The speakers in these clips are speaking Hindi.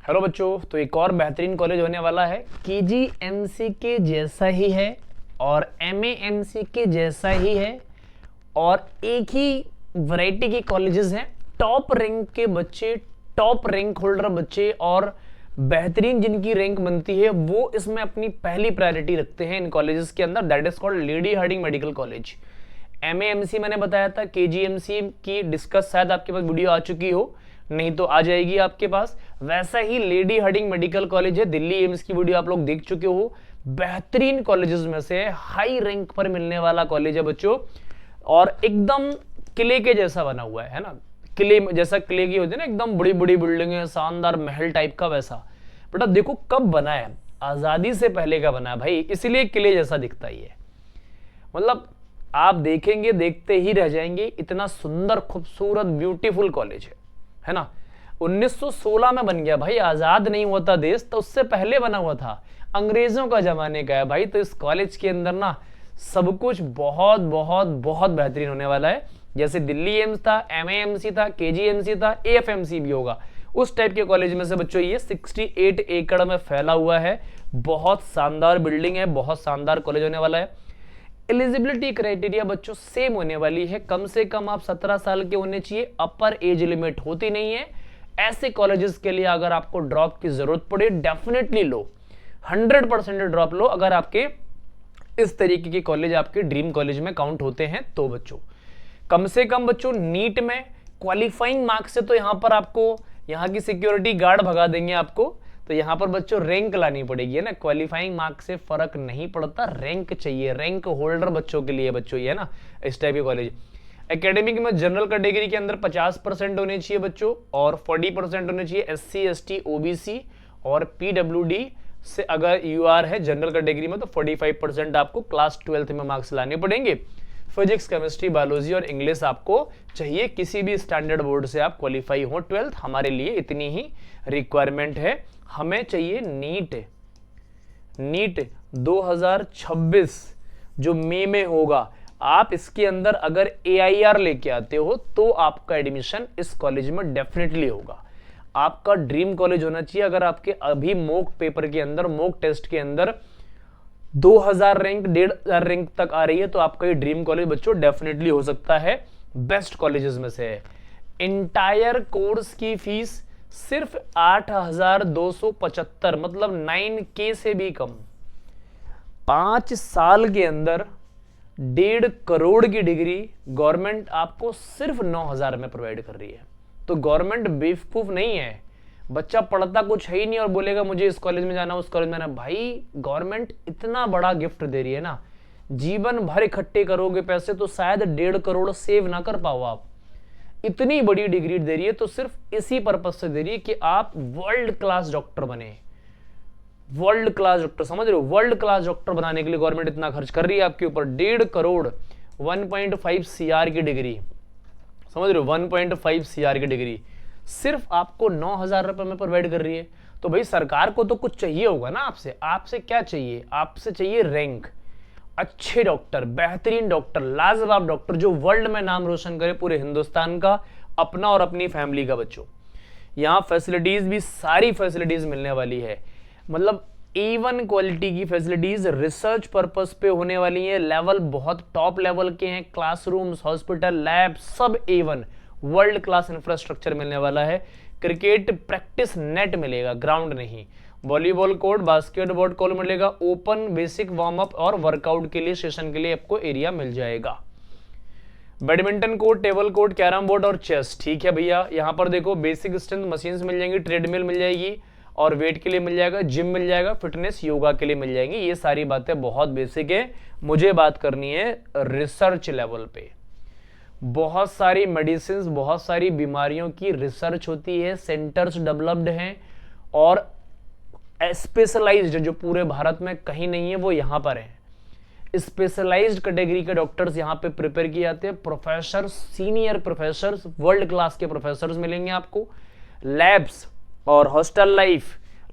हेलो बच्चों, तो एक और बेहतरीन कॉलेज होने वाला है। केजीएमसी के जैसा ही है और एमएएमसी के जैसा ही है और एक ही वैरायटी के कॉलेजेस हैं। टॉप रैंक के बच्चे, टॉप रैंक होल्डर बच्चे और बेहतरीन जिनकी रैंक बनती है वो इसमें अपनी पहली प्रायोरिटी रखते हैं इन कॉलेजेस के अंदर। That is called lady Hardinge medical college. MAMC मैंने बताया था, केजीएमसी की डिस्कस शायद आपके पास वीडियो आ चुकी हो, नहीं तो आ जाएगी आपके पास। वैसा ही लेडी हार्डिंग मेडिकल कॉलेज है, दिल्ली एम्स की वीडियो आप लोग देख चुके हो। बेहतरीन कॉलेजेस में से हाई रैंक पर मिलने वाला कॉलेज है बच्चों, और एकदम किले के जैसा बना हुआ है ना। किले जैसा, किले की होती है ना, एकदम बड़ी बड़ी बिल्डिंग है, शानदार महल टाइप का वैसा। बेटा देखो कब बना है, आजादी से पहले का बना है भाई, इसलिए किले जैसा दिखता ही है। मतलब आप देखेंगे देखते ही रह जाएंगे, इतना सुंदर खूबसूरत ब्यूटीफुल कॉलेज है ना। 1916 में बन गया भाई, आजाद नहीं हुआ था देश तो उससे पहले बना हुआ था, अंग्रेजों का जमाने का है भाई। तो इस कॉलेज के अंदर ना सब कुछ बहुत बहुत बहुत बेहतरीन होने वाला है। जैसे दिल्ली एम्स था, एमएएमसी था, केजीएमसी था, एएफएमसी भी होगा, उस टाइप के कॉलेज में से बच्चों ये 68 एकड़ में फैला हुआ है। बहुत शानदार बिल्डिंग है, बहुत शानदार कॉलेज होने वाला है। एलिजिबिलिटी क्राइटेरिया बच्चों सेम होने वाली है, कम से कम आप 17 साल के होने चाहिए, अपर एज लिमिट होती नहीं है। ऐसे कॉलेजेस के लिए अगर आपको ड्रॉप की जरूरत पड़े डेफिनेटली लो, 100% ड्रॉप लो अगर आपके इस तरीके के कॉलेज आपके ड्रीम कॉलेज में काउंट होते हैं तो बच्चों। कम से कम बच्चों नीट में क्वालिफाइंग मार्क्स से तो यहां पर आपको यहां की सिक्योरिटी गार्ड भगा देंगे आपको, तो यहां पर बच्चों रैंक लानी पड़ेगी, है ना। क्वालिफाइंग मार्क्स से फर्क नहीं पड़ता, रैंक चाहिए, रैंक होल्डर बच्चों के लिए बच्चों ये है ना, इस टाइप के कॉलेज। एकेडमिक में जनरल कैटेगरी के अंदर 50% होने चाहिए बच्चों और 40% होने चाहिए एससी एसटी ओबीसी और पीडब्ल्यूडी से। अगर यूआर है जनरल कैटेगरी में तो 45% आपको क्लास 12th में मार्क्स लाने पड़ेंगे। फिजिक्स, केमिस्ट्री, बायोलॉजी और इंग्लिश आपको चाहिए, किसी भी स्टैंडर्ड बोर्ड से आप क्वालिफाई हो 12th, हमारे लिए इतनी ही रिक्वायरमेंट है। हमें चाहिए नीट 2026 जो मई में होगा। आप इसके अंदर अगर AIR लेके आते हो तो आपका एडमिशन इस कॉलेज में डेफिनेटली होगा। आपका ड्रीम कॉलेज होना चाहिए। अगर आपके अभी मॉक पेपर के अंदर, मॉक टेस्ट के अंदर 2000 रैंक 1500 रैंक तक आ रही है तो आपका ये ड्रीम कॉलेज बच्चों डेफिनेटली हो सकता है, बेस्ट कॉलेजेस में से है। इंटायर कोर्स की फीस सिर्फ 8275, मतलब 9K से भी कम। 5 साल के अंदर 1.5 करोड़ की डिग्री गवर्नमेंट आपको सिर्फ 9000 में प्रोवाइड कर रही है। तो गवर्नमेंट बेवकूफ नहीं है, बच्चा पढ़ता कुछ है ही नहीं और बोलेगा मुझे इस कॉलेज में जाना, उस कॉलेज में जाना। भाई गवर्नमेंट इतना बड़ा गिफ्ट दे रही है ना, जीवन भर इकट्ठे करोगे पैसे तो शायद 1.5 करोड़ सेव ना कर पाओ आप। इतनी बड़ी डिग्री दे रही है तो सिर्फ इसी पर्पज से दे रही है कि आप वर्ल्ड क्लास डॉक्टर बने। वर्ल्ड क्लास डॉक्टर, समझ रहे हो, वर्ल्ड क्लास डॉक्टर बनाने के लिए गवर्नमेंट इतना खर्च कर रही है आपके ऊपर। 1.5 करोड़ 1.5 CR की डिग्री, समझ रहे हो, 1.5 CR की डिग्री सिर्फ आपको 9000 रुपए में प्रोवाइड कर रही है। तो भाई सरकार को तो कुछ चाहिए होगा ना आपसे। आपसे क्या चाहिए? आपसे चाहिए रैंक, अच्छे डॉक्टर, बेहतरीन डॉक्टर, लाजवाब डॉक्टर जो वर्ल्ड में नाम रोशन करे पूरे हिंदुस्तान का, अपना और अपनी फैमिली का बच्चों। यहाँ फैसिलिटीज भी सारी फैसिलिटीज मिलने वाली है, मतलब A1 क्वालिटी की फैसिलिटीज रिसर्च पर्पस पे होने वाली है। लेवल बहुत टॉप लेवल के हैं, क्लासरूम्स, हॉस्पिटल, लैब सब A1 वर्ल्ड क्लास इंफ्रास्ट्रक्चर मिलने वाला है। क्रिकेट प्रैक्टिस नेट मिलेगा, ग्राउंड नहीं। वॉलीबॉल कोर्ट, बास्केटबॉल कोर्ट मिलेगा। ओपन बेसिक वार्म अप और वर्कआउट के लिए, सेशन के लिए आपको एरिया मिल जाएगा। Badminton court, table court, carrom board और चेस। ठीक है भैया, यहाँ पर देखो बेसिक स्ट्रेंथ मशीन्स मिल जाएंगी, ट्रेडमिल मिल जाएगी और वेट के लिए मिल जाएगा, जिम मिल जाएगा, फिटनेस योगा के लिए मिल जाएंगी। ये सारी बातें बहुत बेसिक है, मुझे बात करनी है रिसर्च लेवल पे। बहुत सारी मेडिसिन, बहुत सारी बीमारियों की रिसर्च होती है, सेंटर्स डेवलप्ड हैं और स्पेशलाइज्ड जो पूरे भारत में कहीं नहीं है वो यहाँ पर है। स्पेशलाइज्ड कैटेगरी के डॉक्टर्स यहाँ पे प्रिपेयर किए जाते हैं। Professor, senior professor, world class के प्रोफेसर मिलेंगे आपको। लैब्स और हॉस्टल लाइफ,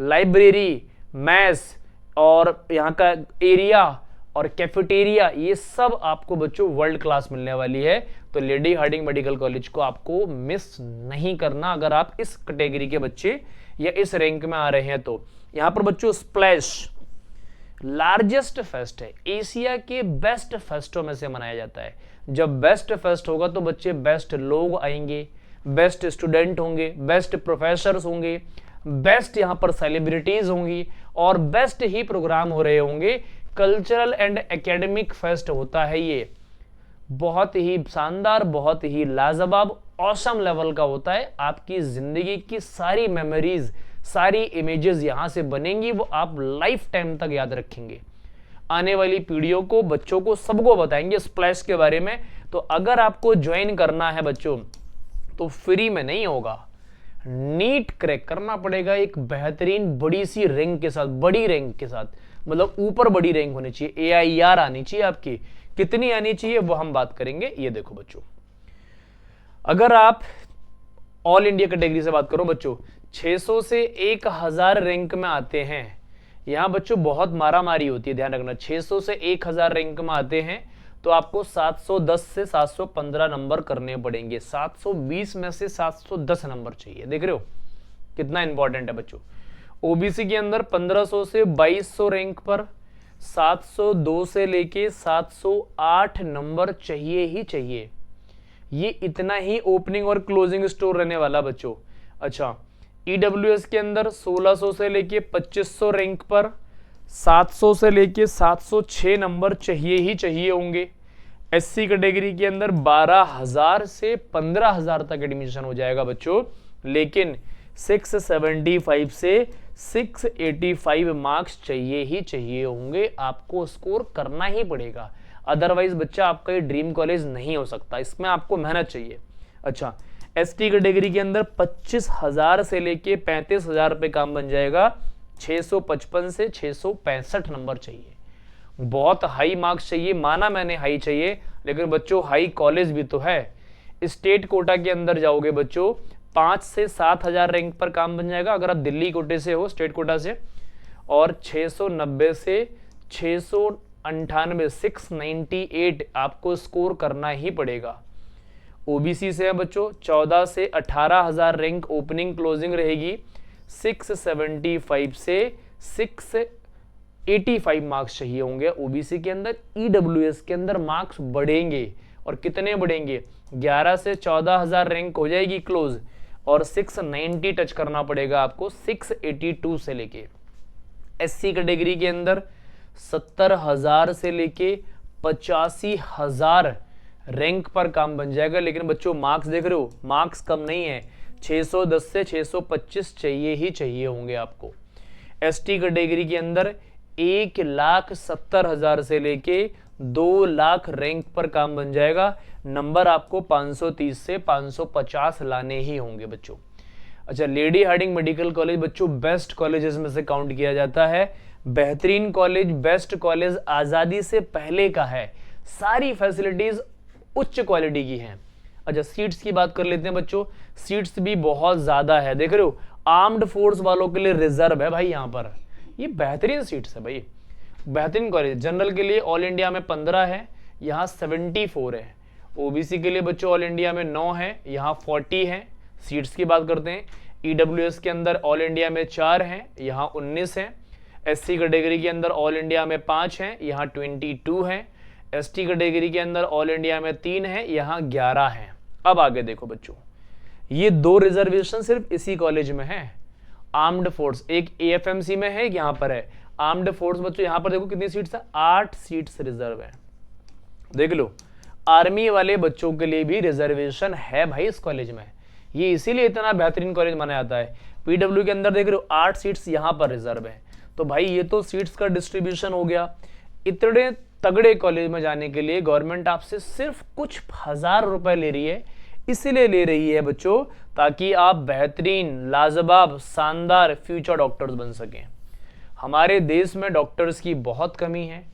लाइब्रेरी, मैस और यहाँ का एरिया और कैफेटेरिया, ये सब आपको बच्चों वर्ल्ड क्लास मिलने वाली है। तो लेडी हार्डिंग मेडिकल कॉलेज को आपको मिस नहीं करना अगर आप इस कैटेगरी के बच्चे या इस रैंक में आ रहे हैं तो यहाँ पर बच्चों स्प्लैश लार्जेस्ट फेस्ट है, एशिया के बेस्ट फेस्टों में से मनाया जाता है। जब बेस्ट फेस्ट होगा तो बच्चे बेस्ट लोग आएंगे, बेस्ट स्टूडेंट होंगे, बेस्ट प्रोफेसर्स होंगे, बेस्ट यहाँ पर सेलिब्रिटीज होंगी और बेस्ट ही प्रोग्राम हो रहे होंगे। कल्चरल एंड एकेडमिक फेस्ट होता है ये, बहुत ही शानदार, बहुत ही लाजवाब, ऑसम लेवल का होता है। आपकी जिंदगी की सारी मेमोरीज, सारी इमेजेस यहां से बनेंगी, वो आप लाइफ टाइम तक याद रखेंगे। आने वाली पीढ़ियों को, बच्चों को, सबको बताएंगे स्प्लैश के बारे में। तो अगर आपको ज्वाइन करना है बच्चों तो फ्री में नहीं होगा, नीट क्रैक करना पड़ेगा एक बेहतरीन बड़ी सी रैंक के साथ, बड़ी रैंक के साथ, मतलब ऊपर बड़ी रैंक होनी चाहिए, AIR आनी चाहिए आपकी। कितनी आनी चाहिए वो हम बात करेंगे। ये देखो बच्चों, अगर आप ऑल इंडिया कैटेगरी से बात करो बच्चों, 600 से 1000 रैंक में आते हैं। यहां बच्चों बहुत मारामारी होती है, ध्यान रखना। 600 से 1000 रैंक में आते हैं तो आपको 710 से 715 नंबर करने पड़ेंगे। 720 में से 710 नंबर चाहिए, देख रहे हो कितना इंपॉर्टेंट है बच्चों। ओबीसी के अंदर 1500 से 2200 रैंक पर 702 से लेके 708 नंबर चाहिए ही चाहिए। ये इतना ही ओपनिंग और क्लोजिंग स्टोर रहने वाला बच्चों। अच्छा, ईडब्ल्यूएस के अंदर 1600 से लेके 2500 रैंक पर 700 से लेके 706 नंबर चाहिए ही चाहिए होंगे। एससी कैटेगरी के अंदर 12000 से 15000 तक एडमिशन हो जाएगा बच्चों, लेकिन 675 से 685 मार्क्स चाहिए ही चाहिए होंगे, आपको स्कोर करना ही पड़ेगा। अदरवाइज बच्चा आपका ये ड्रीम कॉलेज नहीं हो सकता, इसमें आपको मेहनत चाहिए। अच्छा, एसटी कैटेगरी के अंदर 25000 से लेके 35000 पे काम बन जाएगा। 655 से 665 नंबर चाहिए, बहुत हाई मार्क्स चाहिए। माना मैंने हाई चाहिए, लेकिन बच्चों हाई कॉलेज भी तो है। स्टेट कोटा के अंदर जाओगे बच्चों 5 से 7000 रैंक पर काम बन जाएगा अगर आप दिल्ली कोटे से हो, स्टेट कोटा से। और 690 से 698 698 आपको स्कोर करना ही पड़ेगा। ओबीसी से है बच्चों 14 से 18000 रैंक ओपनिंग क्लोजिंग रहेगी। 675 से 685 मार्क्स चाहिए होंगे ओबीसी के अंदर। ईडब्ल्यूएस के अंदर मार्क्स बढ़ेंगे, और कितने बढ़ेंगे? 11 से 14000 रैंक हो जाएगी क्लोज, और 690 टच करना पड़ेगा आपको 682 से लेके। एससी कैटेगरी के अंदर 70000 से लेके 85000 रैंक पर काम बन जाएगा। लेकिन बच्चों मार्क्स देख रहे हो, मार्क्स कम नहीं है, 610 से 625 चाहिए ही चाहिए होंगे आपको। एसटी कैटेगरी के अंदर 1,70,000 से लेके 2 लाख रैंक पर काम बन जाएगा। नंबर आपको 530 से 550 लाने ही होंगे बच्चों। अच्छा, लेडी हार्डिंग मेडिकल कॉलेज बच्चों बेस्ट कॉलेजेस में से काउंट किया जाता है। बेहतरीन कॉलेज, बेस्ट कॉलेज, आजादी से पहले का है, सारी फैसिलिटीज उच्च क्वालिटी की हैं। अच्छा, सीट्स की बात कर लेते हैं बच्चों। सीट्स भी बहुत ज्यादा है, देख रहे हो, आर्म्ड फोर्स वालों के लिए रिजर्व है भाई यहाँ पर। ये बेहतरीन सीट्स है भाई, बेहतरीन कॉलेज। जनरल के लिए ऑल इंडिया में 15 है, यहाँ 74 है। ओबीसी के लिए बच्चों ऑल इंडिया में 9 है, यहाँ 40 है। सीट्स की बात करते हैं, ईडब्ल्यूएस के अंदर ऑल इंडिया में 4 हैं, यहाँ 19 है। एससी कैटेगरी के अंदर ऑल इंडिया में 5 हैं, यहाँ 22 हैं। एसटी कैटेगरी के अंदर ऑल इंडिया में 3 है, यहाँ 11 हैं। अब आगे देखो बच्चों, ये 2 रिजर्वेशन सिर्फ इसी कॉलेज में है। आर्म्ड फोर्स एक एएफएमसी में है, यहाँ पर है। आर्म्ड फोर्स बच्चों यहाँ पर देखो कितनी सीट्स है, 8 सीट्स रिजर्व है, देख लो। आर्मी वाले बच्चों के लिए भी रिजर्वेशन है भाई इस कॉलेज में, ये इसीलिए इतना बेहतरीन कॉलेज माना जाता है। पीडब्ल्यू के अंदर देख रहे हो 8 सीट्स यहाँ पर रिजर्व है। तो भाई ये तो सीट्स का डिस्ट्रीब्यूशन हो गया। इतने तगड़े कॉलेज में जाने के लिए गवर्नमेंट आपसे सिर्फ कुछ हजार रुपए ले रही है। इसीलिए ले रही है बच्चों ताकि आप बेहतरीन, लाजवाब, शानदार फ्यूचर डॉक्टर्स बन सकें। हमारे देश में डॉक्टर्स की बहुत कमी है,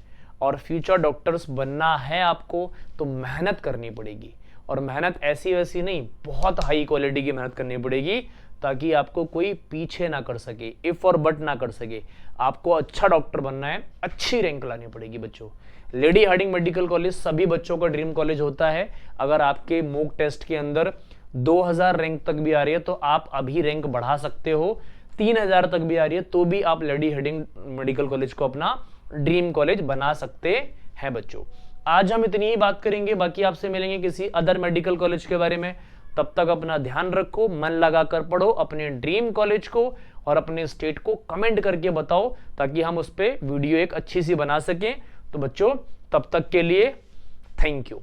और फ्यूचर डॉक्टर्स बनना है आपको तो मेहनत करनी पड़ेगी। और मेहनत ऐसी वैसी नहीं, बहुत हाई क्वालिटी की मेहनत करनी पड़ेगी ताकि आपको कोई पीछे ना कर सके, इफ और बट ना कर सके। आपको अच्छा डॉक्टर बनना है, अच्छी रैंक लानी पड़ेगी बच्चों। लेडी हार्डिंग मेडिकल कॉलेज सभी बच्चों का ड्रीम कॉलेज होता है। अगर आपके मॉक टेस्ट के अंदर 2000 रैंक तक भी आ रही है तो आप अभी रैंक बढ़ा सकते हो। 3000 तक भी आ रही है तो भी आप लेडी हेडिंग मेडिकल कॉलेज को अपना ड्रीम कॉलेज बना सकते हैं बच्चों। आज हम इतनी ही बात करेंगे, बाकी आपसे मिलेंगे किसी अदर मेडिकल कॉलेज के बारे में। तब तक अपना ध्यान रखो, मन लगाकर पढ़ो अपने ड्रीम कॉलेज को और अपने स्टेट को कमेंट करके बताओ ताकि हम उस पर वीडियो एक अच्छी सी बना सकें। तो बच्चों तब तक के लिए थैंक यू।